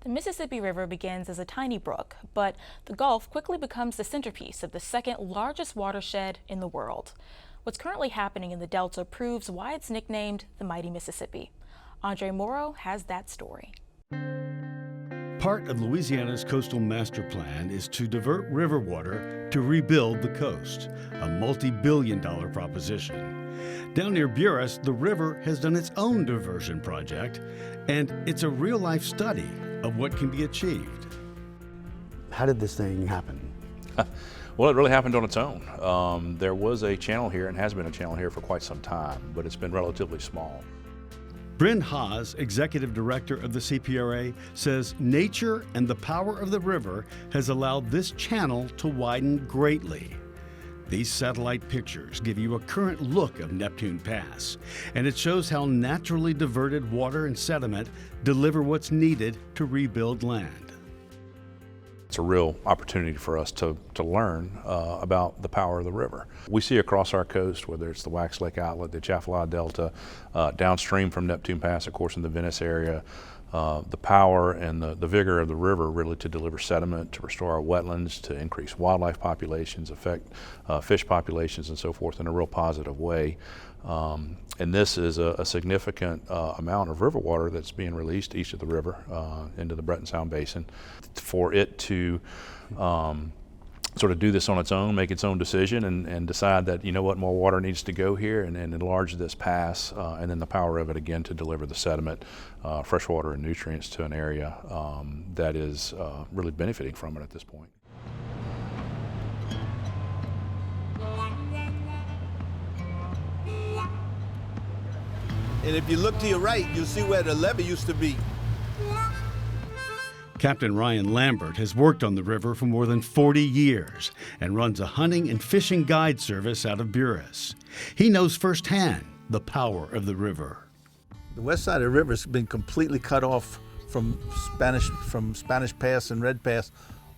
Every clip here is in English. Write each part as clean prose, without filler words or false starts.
The Mississippi River begins as a tiny brook, but the Gulf quickly becomes the centerpiece of the second largest watershed in the world. What's currently happening in the Delta proves why it's nicknamed the Mighty Mississippi. Andre Morrow has that story. Part of Louisiana's coastal master plan is to divert river water to rebuild the coast, a multi-billion-dollar proposition. Down near Buras, the river has done its own diversion project, and it's a real-life study of what can be achieved. How did this thing happen? Well, it really happened on its own. There was a channel here and has been a channel here for quite some time, but it's been relatively small. Bryn Haas, executive director of the CPRA, says nature and the power of the river has allowed this channel to widen greatly. These satellite pictures give you a current look of Neptune Pass, and it shows how naturally diverted water and sediment deliver what's needed to rebuild land. It's a real opportunity for us to learn about the power of the river. We see across our coast, whether it's the Wax Lake Outlet, the Atchafalaya Delta, downstream from Neptune Pass, of course, in the Venice area, the power and the vigor of the river really to deliver sediment, to restore our wetlands, to increase wildlife populations, affect fish populations and so forth in a real positive way. And this is a significant amount of river water that's being released east of the river into the Breton Sound Basin. For it to sort of do this on its own, make its own decision and decide that, you know what, more water needs to go here and enlarge this pass, and then the power of it again to deliver the sediment, fresh water and nutrients to an area that is really benefiting from it at this point. And if you look to your right, you'll see where the levee used to be. Captain Ryan Lambert has worked on the river for more than 40 years and runs a hunting and fishing guide service out of Buras. He knows firsthand the power of the river. The west side of the river has been completely cut off from Spanish Pass and Red Pass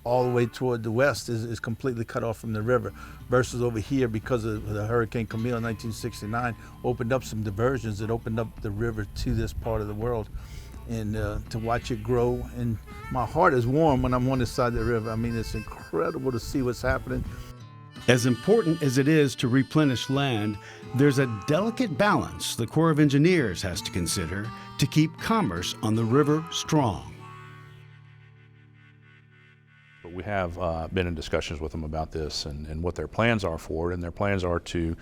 all the way toward the west is completely cut off from the river, versus over here, because of the Hurricane Camille in 1969, opened up some diversions that opened up the river to this part of the world. And to watch it grow, and my heart is warm when I'm on this side of the river. I mean, it's incredible to see what's happening. As important as it is to replenish land, there's a delicate balance the Corps of Engineers has to consider to keep commerce on the river strong. But we have been in discussions with them about this and what their plans are for it, and their plans are to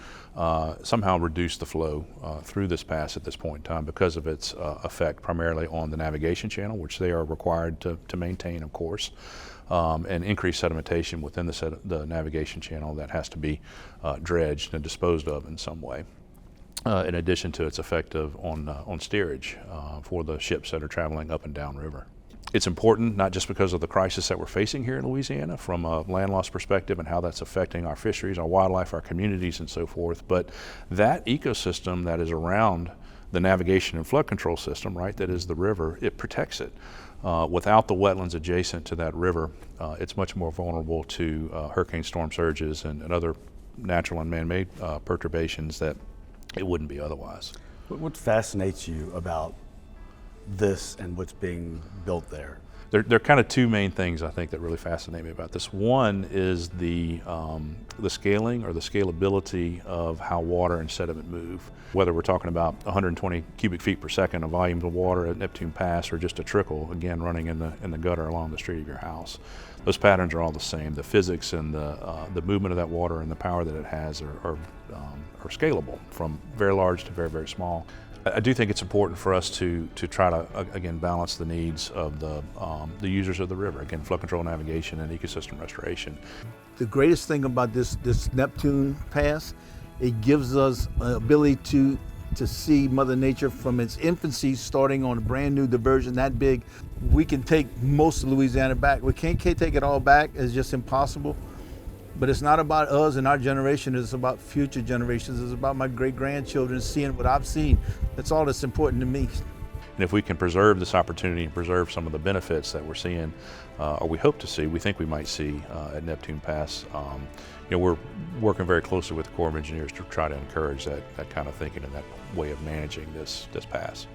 somehow reduce the flow through this pass at this point in time because of its effect primarily on the navigation channel, which they are required to maintain, of course, and increase sedimentation within the navigation channel that has to be dredged and disposed of in some way. In addition to its effect on steerage for the ships that are traveling up and down river. It's important not just because of the crisis that we're facing here in Louisiana from a land loss perspective and how that's affecting our fisheries, our wildlife, our communities and so forth, but that ecosystem that is around the navigation and flood control system, right, that is the river, it protects it. Without the wetlands adjacent to that river, it's much more vulnerable to hurricane storm surges and other natural and man-made perturbations that it wouldn't be otherwise. What fascinates you about this and what's being built there? There are kind of two main things I think that really fascinate me about this. One is the scaling or the scalability of how water and sediment move. Whether we're talking about 120 cubic feet per second of volumes of water at Neptune Pass or just a trickle, again, running in the gutter along the street of your house. Those patterns are all the same. The physics and the movement of that water and the power that it has are scalable from very large to very, very small. I do think it's important for us to try to, again, balance the needs of the users of the river, again, flood control, navigation, and ecosystem restoration. The greatest thing about this Neptune Pass, it gives us an ability to see Mother Nature from its infancy, starting on a brand new diversion that big. We can take most of Louisiana back. We can't take it all back, it's just impossible. But it's not about us and our generation, it's about future generations. It's about my great-grandchildren seeing what I've seen. That's all that's important to me. And if we can preserve this opportunity and preserve some of the benefits that we're seeing, or we hope to see, we think we might see at Neptune Pass, we're working very closely with the Corps of Engineers to try to encourage that kind of thinking and that way of managing this pass.